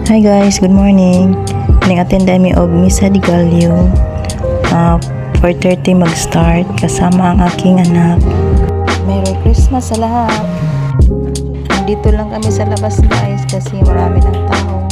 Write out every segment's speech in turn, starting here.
Hi guys, good morning. Ning-attend mi og Misa de Gallo. 4:30 mag-start kasama ang aking anak. Merry Christmas sa lahat. Nandito lang kami sa labas guys kasi marami ng tao.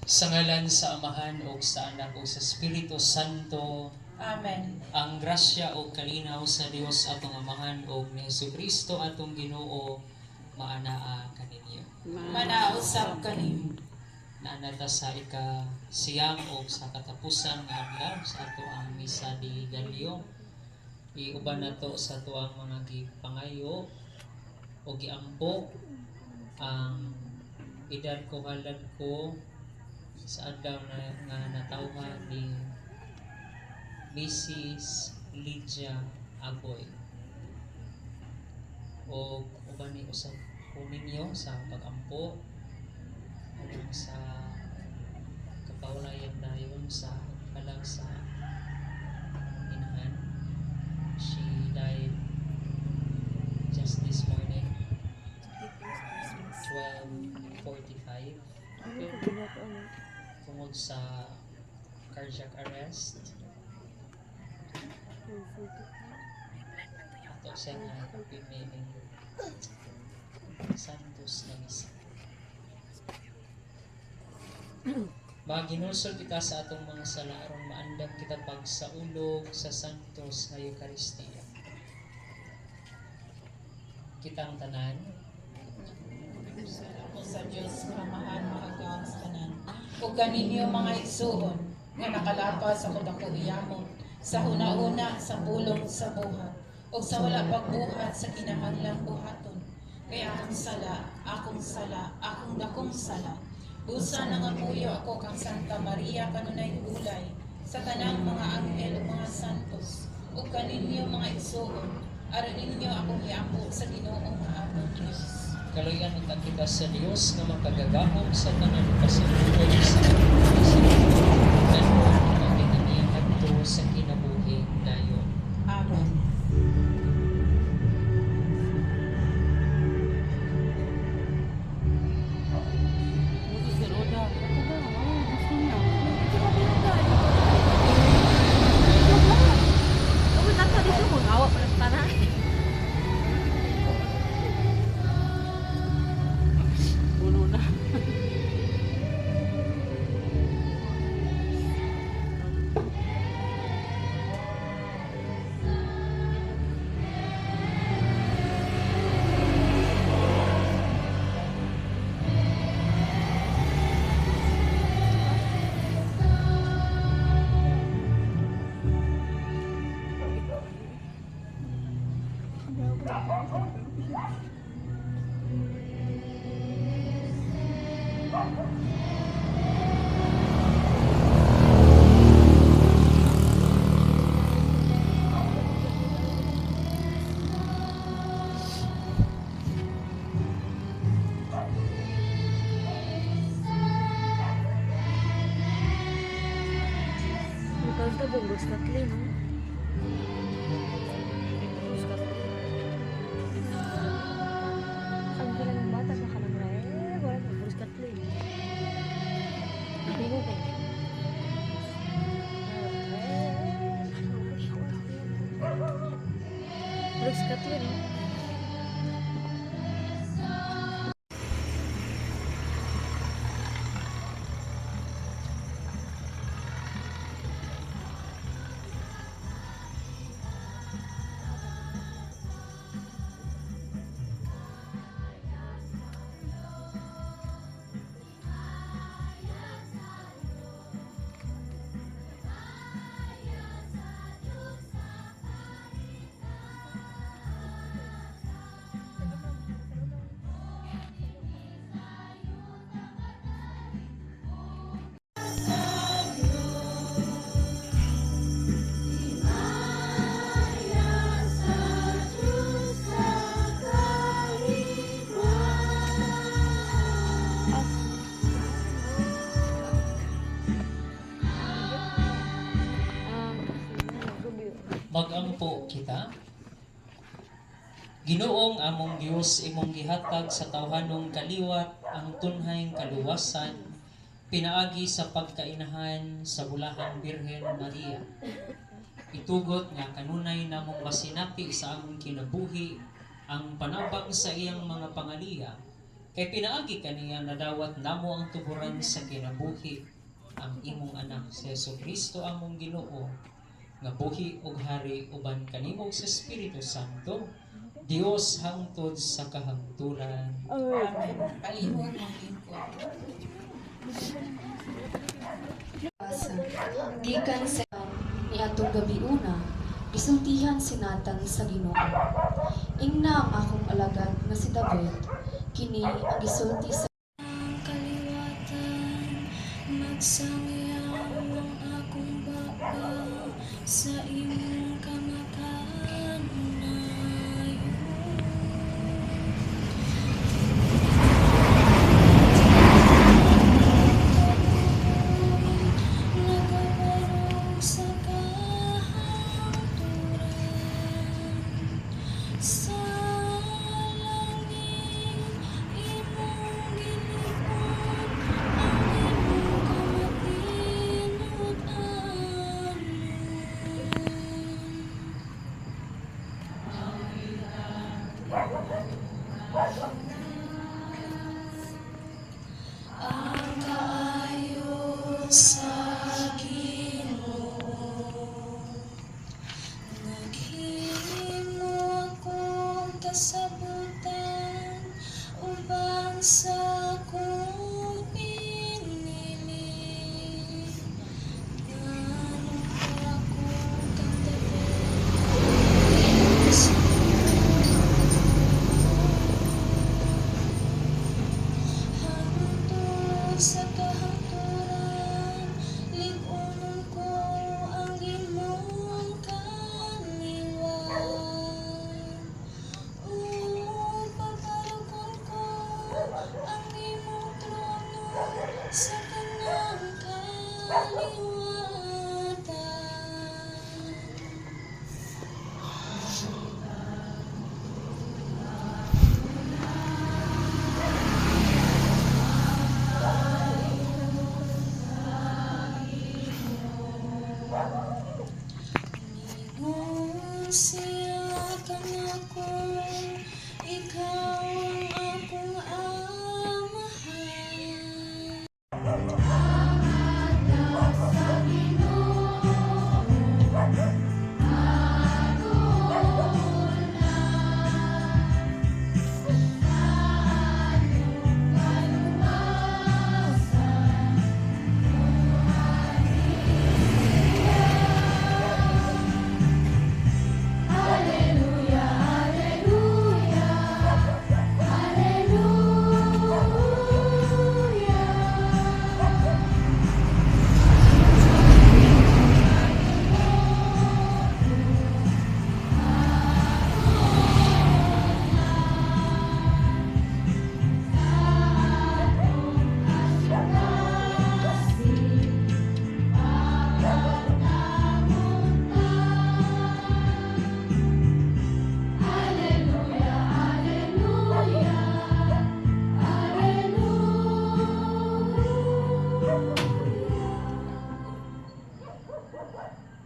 Sa ngalan sa Amahan o sa Anak o sa Espiritu Santo. Amen. Ang grasya o kalinaw sa Dios atong Amahan o ni Jesucristo atong Ginoo maanaa kaninyo. Manausap kanin. Naanata sa siyam o sa katapusan nga adlaw sa ato ang Misa de Gallo. Iuban nato sa ato ang mga gipangayo o giampo ang edad ko halad ko sa adlaw nga natawhan ni Mrs. Lydia Aboy o uban ni usab ko ninyo sa pag-ampo alang sa kapawlayan dayon sa kalang sa inahan. She died just this morning 12:45 tungod sa cardiac arrest. Ato siya nga pipiliin Santos na misa. Maginulsol kita sa atong mga sala aron maandam kita pagsaulog sa Santos nga Eucharistia. Kitang tanan Salamat sa Diyos, kamahan, maagaw sa tanan. Ug kaninyo mga igsuon, nga nakalapas sa kudako iyamo, sa huna-una, sa bulong, sa buhat, ug sa wala pagbuhat sa kinahanglang buhaton. Kaya akong sala, akong dakong sala. Busa nangamuyo ako kang Santa Maria kanunay ulay, sa tanang mga anghel ug mga santos, ug kaninyo mga igsuon, aron ninyo akong iampo sa Ginoong atong Diyos. kaluyan ang kita sa Dios nga makagagahom sa tanan kasulugod sa kasulugod ang kinaniyang adto sa kinabuhi dayon. Amen. Ito bungkus Kathleen, no? Bungkus Kathleen. Ang gila ng bata sa kanang wala na bungkus Kathleen. Hindi mo ba? Bungkus Kathleen, no? Sumampo kita. Ginoong among Dios, imong gihatag sa tawhanong kaliwat ang tunhayng kaluwasan pinaagi sa pagkainahan sa bulahang Birhen Maria. Itugot nga kanunay namong masinapi sa among kinabuhi ang panabang sa iyang mga pangaliya, kay pinaagi kaniya nadawat namo ang tuburan sa kinabuhi ang imong anak si Jesucristo among Ginoo, nga buhi ug hari uban kanimo sa Espiritu Santo, Dios hangtod sa kahangturan. Amen. Palihog ang lingkod. Asa, gikan sa niadtong gabi una, gisultihan sinatan sa Ginoo. Ingna ang akong alagad nga si David, kini ang gisulti sa kaliwatan, magsangyaw ang akong baba sa imong kamakanan. Nagabarong sa kahangturan, sa langit imong gilipod ang imong kamatinud-anon. Ang kaayo sa Ginoo, naghimo akong kasabutan ubang sa akong pinili. Ganong akong katabi sa hangtod sa kahangturan, lig-unon ko ang imong kaliwat. Papalugon ko ang imong trono sa kanang kaliwatan. Ingon siya kanako, ikaw ang akong amahan.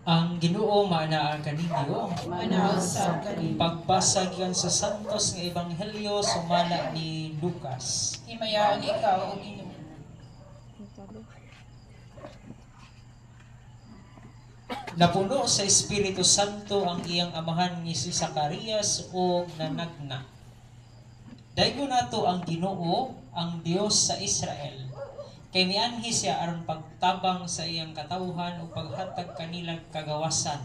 Ang Ginoo maanaa kaninyo. Manaw sa kanin. Pagbasa gikan sa Santos nga Ebanghelyo sumala ni Lucas. Himayaan ikaw o Ginoo. Napuno sa Espiritu Santo ang iyang amahan ni si Zacarias o nanagna. Daygo nato ang Ginoo, ang Dios sa Israel. Kay mianhi siya aron pagtabang sa iyang katawhan o paghatag kanilang kagawasan.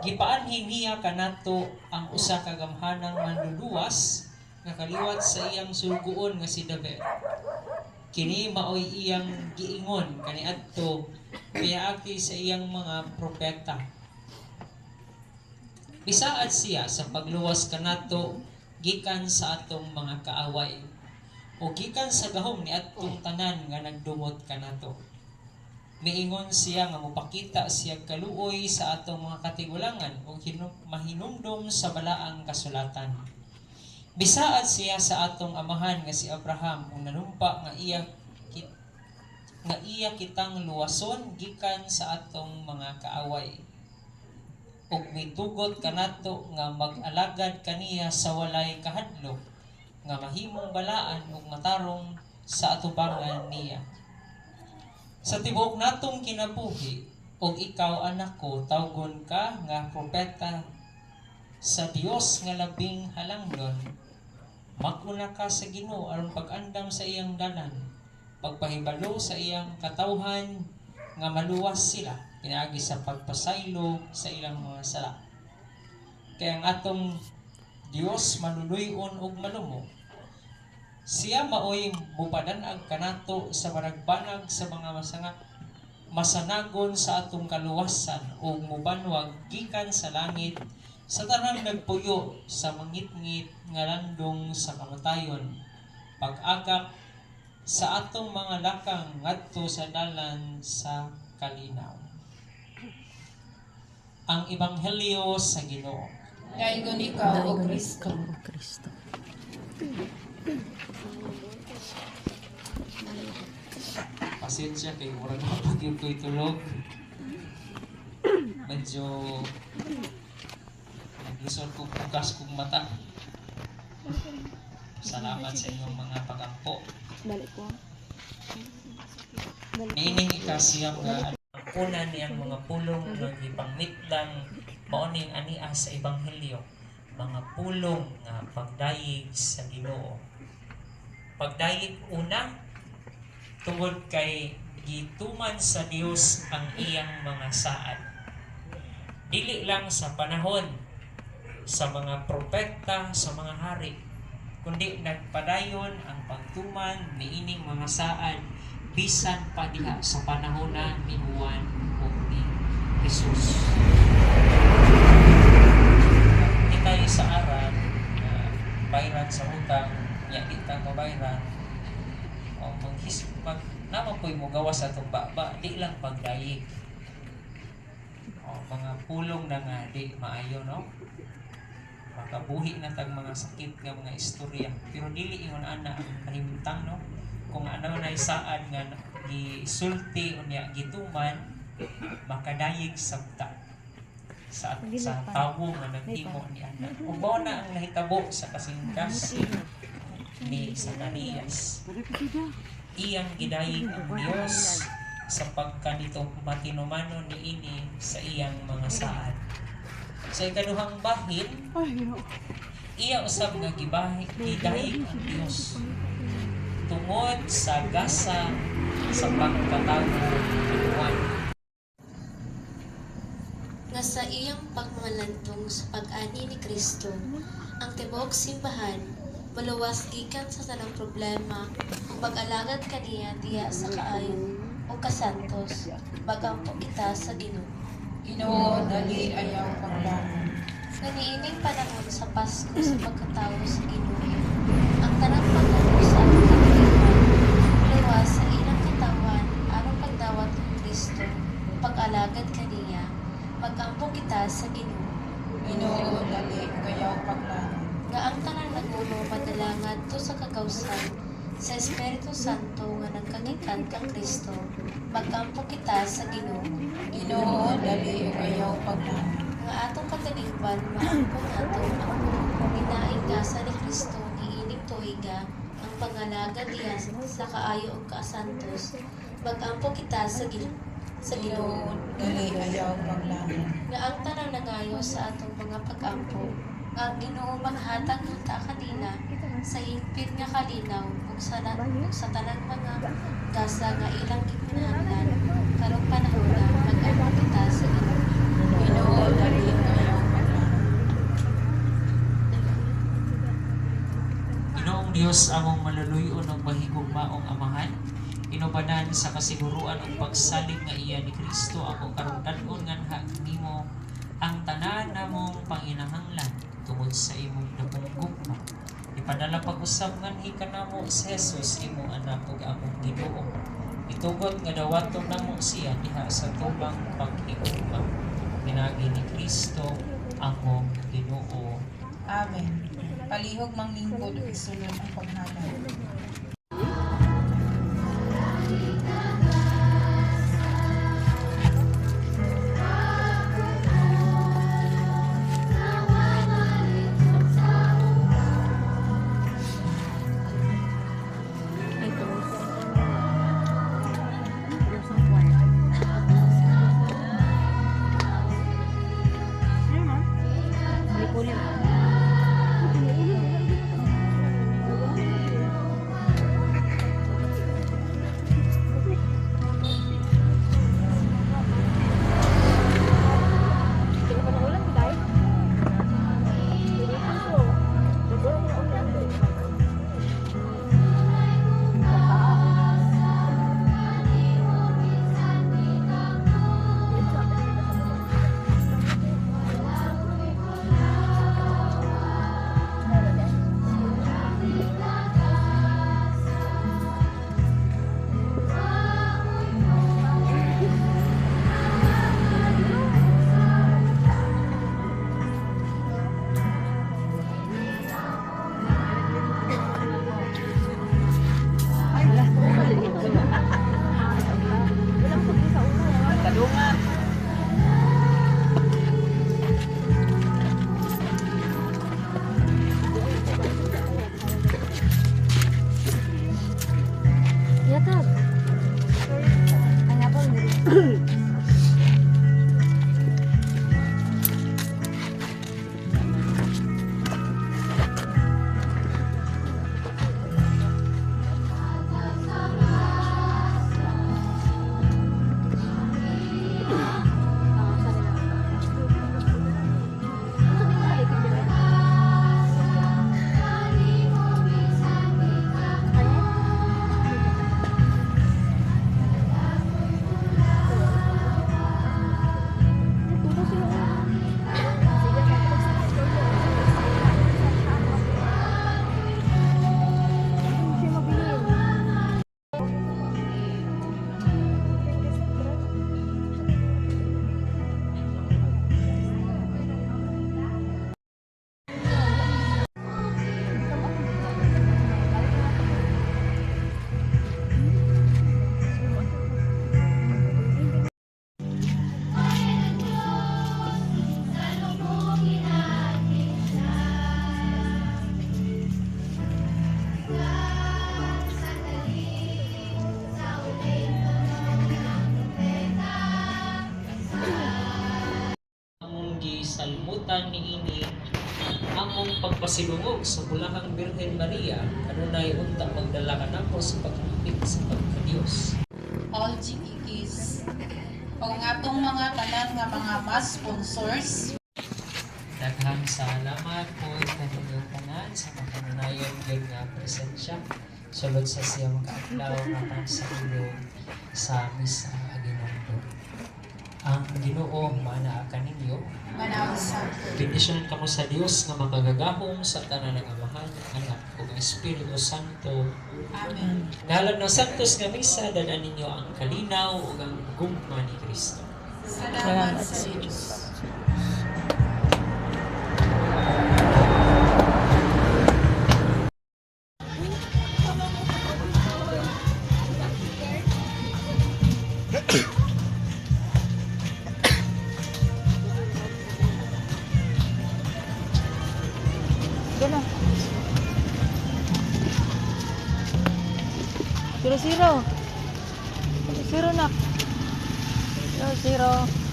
Gipaanhi niya kanato ang usa ka gamhanang manluluwas nga kaliwat sa iyang suguon nga si David. Kini maoy iyang giingon kaniadto piyaagi sa iyang mga propeta. Bisaad siya sa pagluwas kanato gikan sa atong mga kaaway o gikan sa gahom ni atong tanan nga nagdumot kanato. Miingon siya nga mupakita siya kaluoy sa atong mga katigulangan o mahinumdom sa balaang kasulatan. Bisaad siya sa atong amahan nga si Abraham kung nanumpa nga iya kitang luwason gikan sa atong mga kaaway. Ug mitugot kanato nga mag-alagad kaniya sa walay kahadlok nga mahimong balaan ug matarong sa atubangan niya. Sa tibuok natong kinabuhi, ug ikaw anak ko, tawgon ka nga propeta sa Dios nga labing halangdon. Mag-una ka sa Ginoo aron pag-andam sa iyang dalan, pagpahibalo sa iyang katawhan nga maluwas sila pinaagi sa pagpasaylo sa ilang mga sala. Kaya ang atong Dios manuluyon ug malumo. Siya maoy mupadanag kanato sa baragbanag sa mga masanagon sa atong kaluwasan ug mubanwag gikan sa langit sa tanang nagpuyo sa mangitngit nga landong sa kamatayon, pag-agak sa atong mga lakang ngadto sa dalan sa kalinaw. Ang Ebanghelyo sa Ginoo. Daigon ikaw, O Kristo. Pasensya kay murag mapagyo ko'y tulog. Medyo naglisod kong bukas kong mata. Salamat sa inyong mga pagampo. Balik ko. Niining ikasiyang nga punan niyang mga pulong nga ipangmitlang maoning ania sa Ebanghelyo, mga pulong nga pagdayeg sa Ginoo. Pagdayeg una tungod kay gituman sa Dios ang iyang mga saad. Dili lang sa panahon sa mga propeta, sa mga hari, kundi nagpadayon ang pagtuman niining mga saad bisan pa diha sa panahon ni Juan o ni Jesus. Di tayo sa aral na bayran sa utang, niya kita mabayran, o naman po'y mo gawa sa itong baba, di lang pagdayig. O mga pulong na nga di maayo, no? Makabuhi na tag mga sakit nga mga istorya, pero dili ingon ana ang kahimtang, no? Kung ano na isaad nga gisulti o niya gituman, makadayig sabta sa tawo nga naghimo ni ana. Ug mao na ang nahitabo sa kasingkas ni Zacarias. Iyang gidayig ang Dios sa pagkanito matinumano niini sa iyang mga saad. Sa ikaduhang bahin, iya usab nga gidayig ang Dios tungod sa gasa sa pagkatago kinuan. Nga sa iyang pagmamalantong sa pag-ani ni Kristo, ang tibuok simbahan maluwas gikan sa tanang problema ug mag-alagad kaniya diya sa kaayo o kasantos, bagampo kita sa Ginoo. Ginoo, dali ayaw pagbangon. Nga niining panahon sa Pasko sa pagkatawo sa Ginoo, ang tanang pagkatawo sa atong kapilihan, luwas sa ilang katawan aron pagdawat ng Kristo, pag-alagad kaniya, magampo kita sa Ginoo. Ginoo, dali ayaw pagbangon. Nga ang tanang nagulo madalangan to sa kagawsan sa Espiritu Santo nga nagkagikan kang Kristo, magampo kita sa Ginoo. Ginoo, dali ayaw pagbangon. Nga atong katalingban maampong ato ang inaingasa ni Kristo ni ining tuiga ang pangalagad diya sa kaayo ug kaasantos, magampo kita sa Ginoo. Dali ayaw pagbangon. Nga ang tanang nangayo sa atong mga pag-ampo, nga ang Ginoo maghatag unta kanina sa hingpit nga kalinaw ug sa tanang mga gasa nga ilang gikinahanglan karong panahon na mag-ampo kita sa Ginoo. Ginoo, dali ayaw pagbangon. Ginoong Dios among maluluyon ug mahigugmaong amahan, inubanan sa kasiguruan ug pagsalig nga iya ni Kristo ako karon tan-on nga nimo ang tanan namong panginahanglan tungod sa imong dakong gugma. Ipadala pag-usab nganhi kanamo si Jesus imong anak ug among Ginoo. Itugot nga dawaton namo siya diha sa tubang paghiuga. Pinagi ni Kristo among Ginoo. Amen. Palihog mang lingkod ug isulod ang paghalad. Yatag. Ay, nga po, hindi. Salmutan ni ini among pagpasilungog sa bulahang Birhen Maria kanunay unta magdala kanako sa paglupit sa pagkadiyos. All GKKs. Pag ang atong mga tanan nga mga mas sponsors, Daghang salamat po kaninyong tanan sa makanunayon yung presensya sulod sa siyang kaadlaw nga sa ilong sa misa aginando. Ang Ginoo mana kaninyo manawsa. Bendisyonan kamo sa Dios nga makagagahom sa tanan ng Amahan, Anak ug Espiritu Santo. Amen. Ngalan ng Santos nga misa danan ninyo ang kalinaw ug ang gugma ni Kristo. Salamat sa Diyos. Zero, zero. Zero, zero na. Zero, zero.